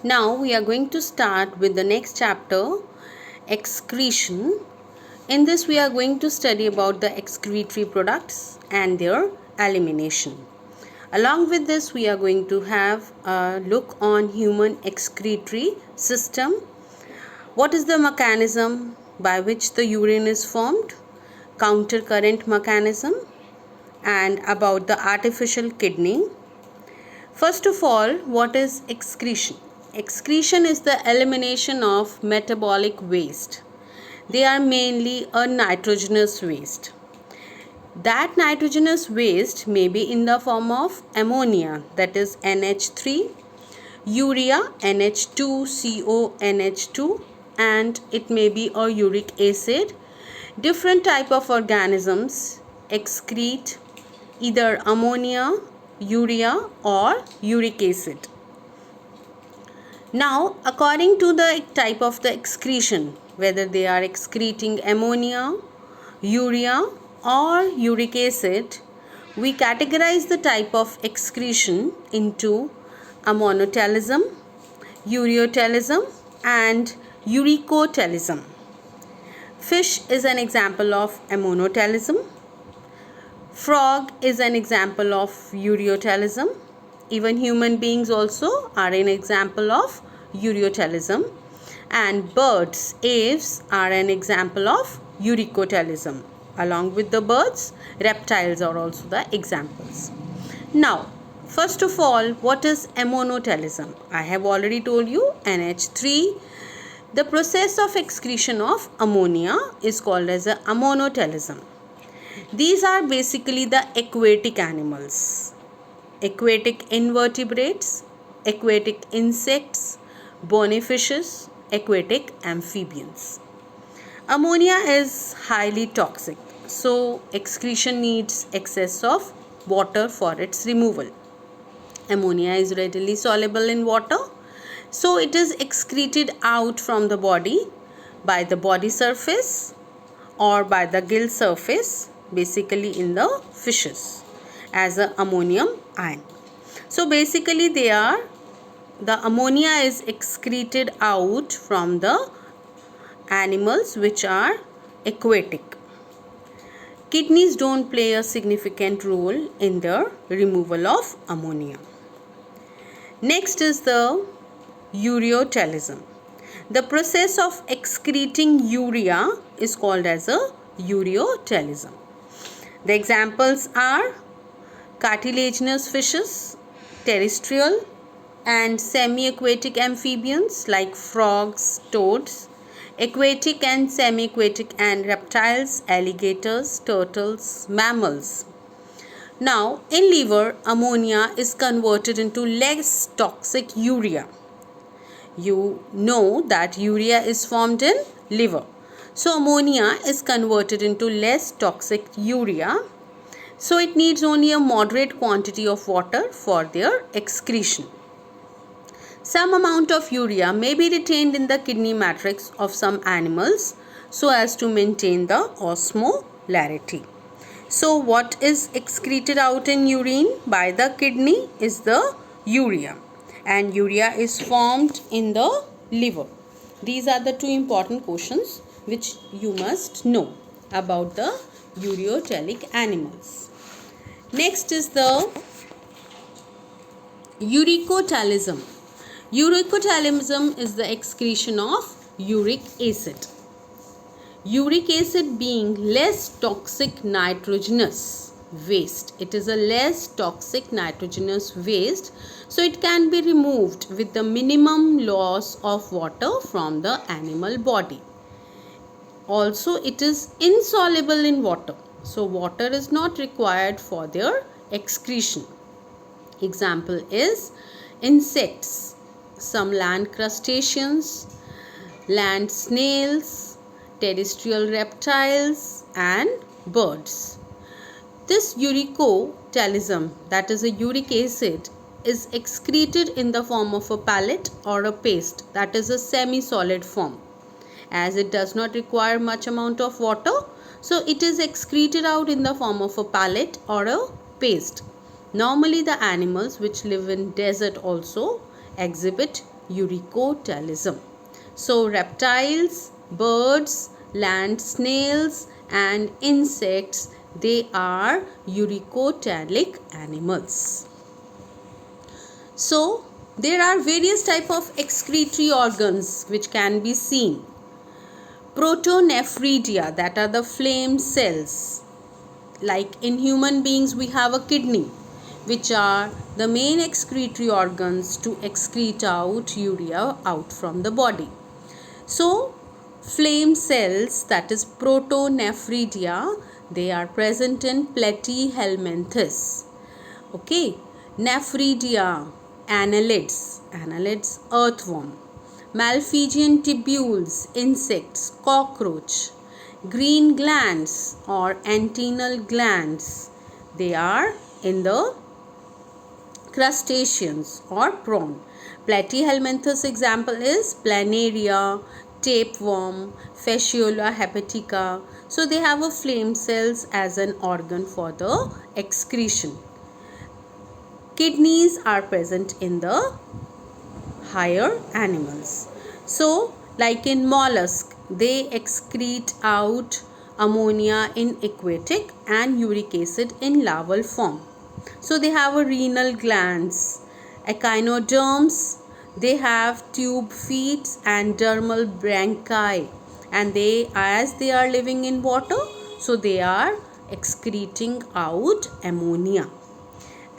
Now we are going to start with the next chapter, excretion. In this we are going to study about the excretory products and their elimination. Along with this we are going to have a look on human excretory system. What is the mechanism by which the urine is formed, counter current mechanism, and about the artificial kidney. First of all, what is excretion? Excretion is the elimination of metabolic waste. They are mainly a nitrogenous waste. That nitrogenous waste may be in the form of ammonia, that is NH3, urea NH2CO NH2, and it may be a uric acid. Different type of organisms excrete either ammonia, urea or uric acid. Now, according to the type of the excretion, whether they are excreting ammonia, urea or uric acid, we categorize the type of excretion into ammonotelism, ureotelism and uricotelism. Fish is an example of ammonotelism. Frog is an example of ureotelism. Even human beings also are an example of ureotelism. And birds, aves, are an example of uricotelism. Along with the birds, reptiles are also the examples. Now, first of all, what is ammonotelism? I have already told you NH3. The process of excretion of ammonia is called as a ammonotelism. These are basically the aquatic animals, aquatic invertebrates, aquatic insects, bony fishes, aquatic amphibians. Ammonia is highly toxic, so excretion needs excess of water for its removal. Ammonia is readily soluble in water, so it is excreted out from the body by the body surface or by the gill surface, basically in the fishes, as a ammonium ion. So basically the ammonia is excreted out from the animals which are aquatic. Kidneys don't play a significant role in the removal of ammonia. Next is the ureotelism. The process of excreting urea is called as a ureotelism. The examples are cartilaginous fishes, terrestrial and semi-aquatic amphibians like frogs, toads, aquatic and semi-aquatic and reptiles, alligators, turtles, mammals. Now, in liver, ammonia is converted into less toxic urea. You know that urea is formed in liver. So, ammonia is converted into less toxic urea. So, it needs only a moderate quantity of water for their excretion. Some amount of urea may be retained in the kidney matrix of some animals so as to maintain the osmolarity. So, what is excreted out in urine by the kidney is the urea, and urea is formed in the liver. These are the two important questions which you must know about the ureotelic animals. Next is the uricotelism. Uricotelism is the excretion of uric acid. Uric acid being less toxic nitrogenous waste. It is a less toxic nitrogenous waste, so it can be removed with the minimum loss of water from the animal body. Also, it is insoluble in water, so water is not required for their excretion. Example is insects, some land crustaceans, land snails, terrestrial reptiles and birds. This uricotelism, that is a uric acid, is excreted in the form of a pellet or a paste, that is a semi-solid form. As it does not require much amount of water, so it is excreted out in the form of a pellet or a paste. Normally the animals which live in desert also exhibit uricotalism. So reptiles, birds, land snails and insects, they are uricotalic animals. So there are various type of excretory organs which can be seen. Protonephridia, that are the flame cells. Like in human beings we have a kidney, which are the main excretory organs to excrete out urea out from the body. So flame cells, that is protonephridia, they are present in Platyhelminthes. Okay, nephridia, annelids, earthworm, Malpighian tubules, insects, cockroach, green glands or antennal glands, they are in the crustaceans or prawn. Platyhelminthes example is planaria, tapeworm, Fasciola hepatica. So they have a flame cells as an organ for the excretion. Kidneys are present in the higher animals. So like in mollusk, they excrete out ammonia in aquatic and uric acid in larval form. So they have a renal glands. Echinoderms, they have tube feet and dermal branchi, and as they are living in water, so they are excreting out ammonia.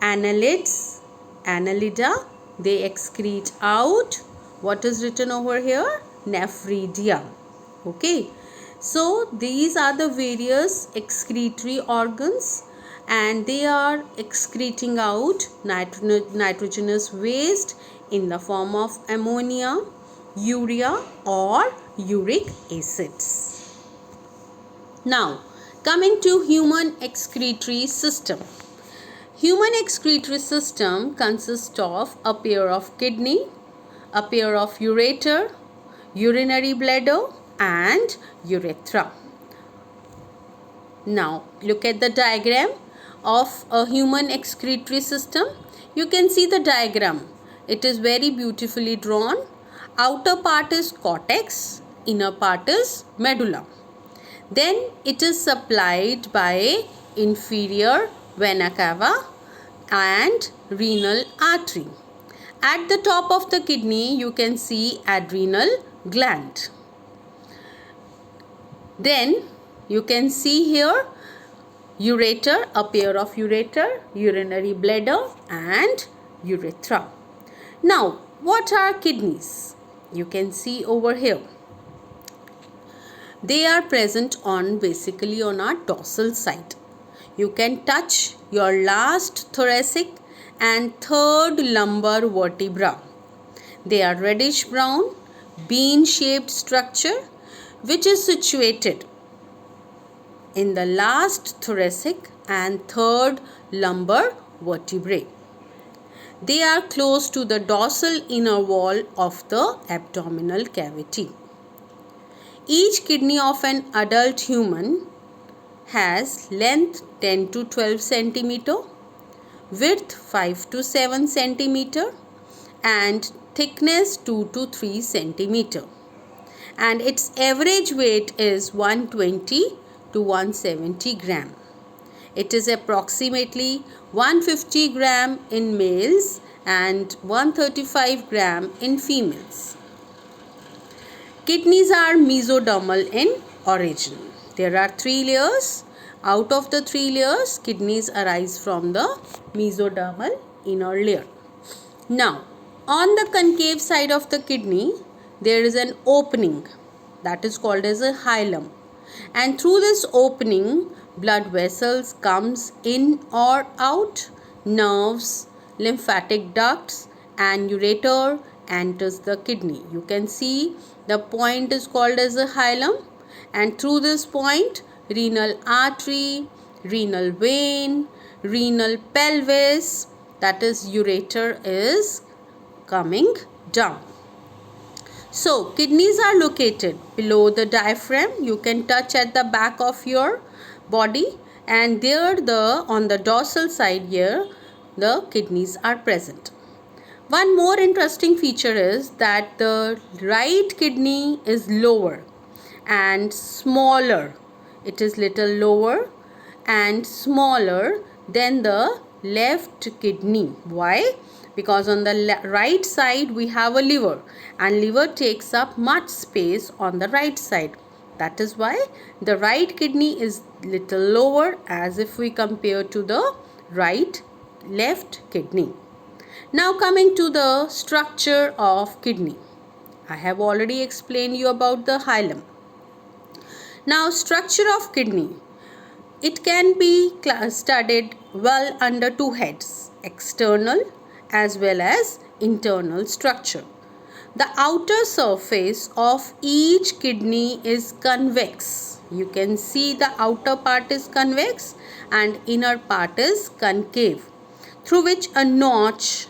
Annelids, annelida, they excrete out, what is written over here? Nephridia. Okay, so these are the various excretory organs, and they are excreting out nitrogenous waste in the form of ammonia, urea or uric acids. Now coming to human excretory system. Human excretory system consists of a pair of kidney, a pair of ureter, urinary bladder and urethra. Now look at the diagram of a human excretory system. You can see the diagram. It is very beautifully drawn. Outer part is cortex, inner part is medulla. Then it is supplied by inferior vena cava and renal artery. At the top of the kidney you can see adrenal gland. Then you can see here ureter, a pair of ureter, urinary bladder and urethra. Now what are kidneys? You can see over here. They are present basically on our dorsal side. You can touch your last thoracic and third lumbar vertebra. They are reddish brown, bean shaped structure which is situated in the last thoracic and third lumbar vertebrae. They are close to the dorsal inner wall of the abdominal cavity. Each kidney of an adult human has length 10 to 12 centimeter, width 5 to 7 centimeter and thickness 2 to 3 centimeter. And its average weight is 120 to 170 gram. It is approximately 150 gram in males and 135 gram in females. Kidneys are mesodermal in origin. There are 3 layers. Out of the 3 layers, kidneys arise from the mesodermal inner layer. Now, on the concave side of the kidney, there is an opening that is called as a hilum. And through this opening, blood vessels comes in or out, nerves, lymphatic ducts and ureter enters the kidney. You can see the point is called as a hilum, and through this point renal artery, renal vein, renal pelvis, that is ureter, is coming down. So kidneys are located below the diaphragm. You can touch at the back of your body, and there on the dorsal side here the kidneys are present. One more interesting feature is that the right kidney is lower and smaller. It is little lower and smaller than the left kidney. Why? Because on the right side we have a liver, and liver takes up much space on the right side. That is why the right kidney is little lower as if we compare to the left kidney. Now coming to the structure of kidney. I have already explained you about the hilum. Now structure of kidney. It can be studied well under two heads, external as well as internal structure. The outer surface of each kidney is convex. You can see the outer part is convex and inner part is concave, through which a notch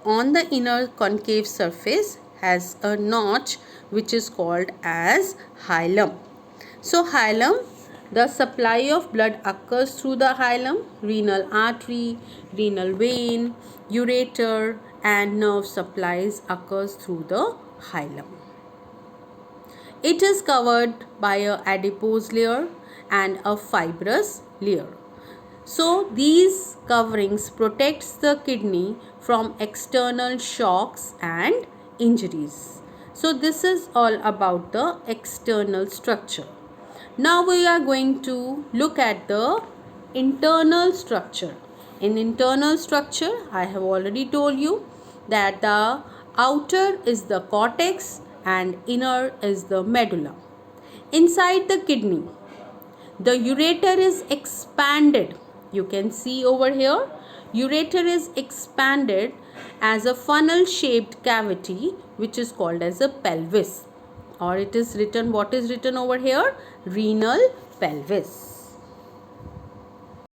on the inner concave surface has a notch which is called as hilum. So hilum, the supply of blood occurs through the hilum, renal artery, renal vein, ureter and nerve supplies occurs through the hilum. It is covered by a adipose layer and a fibrous layer. So these coverings protects the kidney from external shocks and injuries. So this is all about the external structure. Now we are going to look at the internal structure. In internal structure, I have already told you that the outer is the cortex and inner is the medulla. Inside the kidney, the ureter is expanded. You can see over here, ureter is expanded as a funnel shaped cavity which is called as a pelvis, or it is written, what is written over here? Renal pelvis.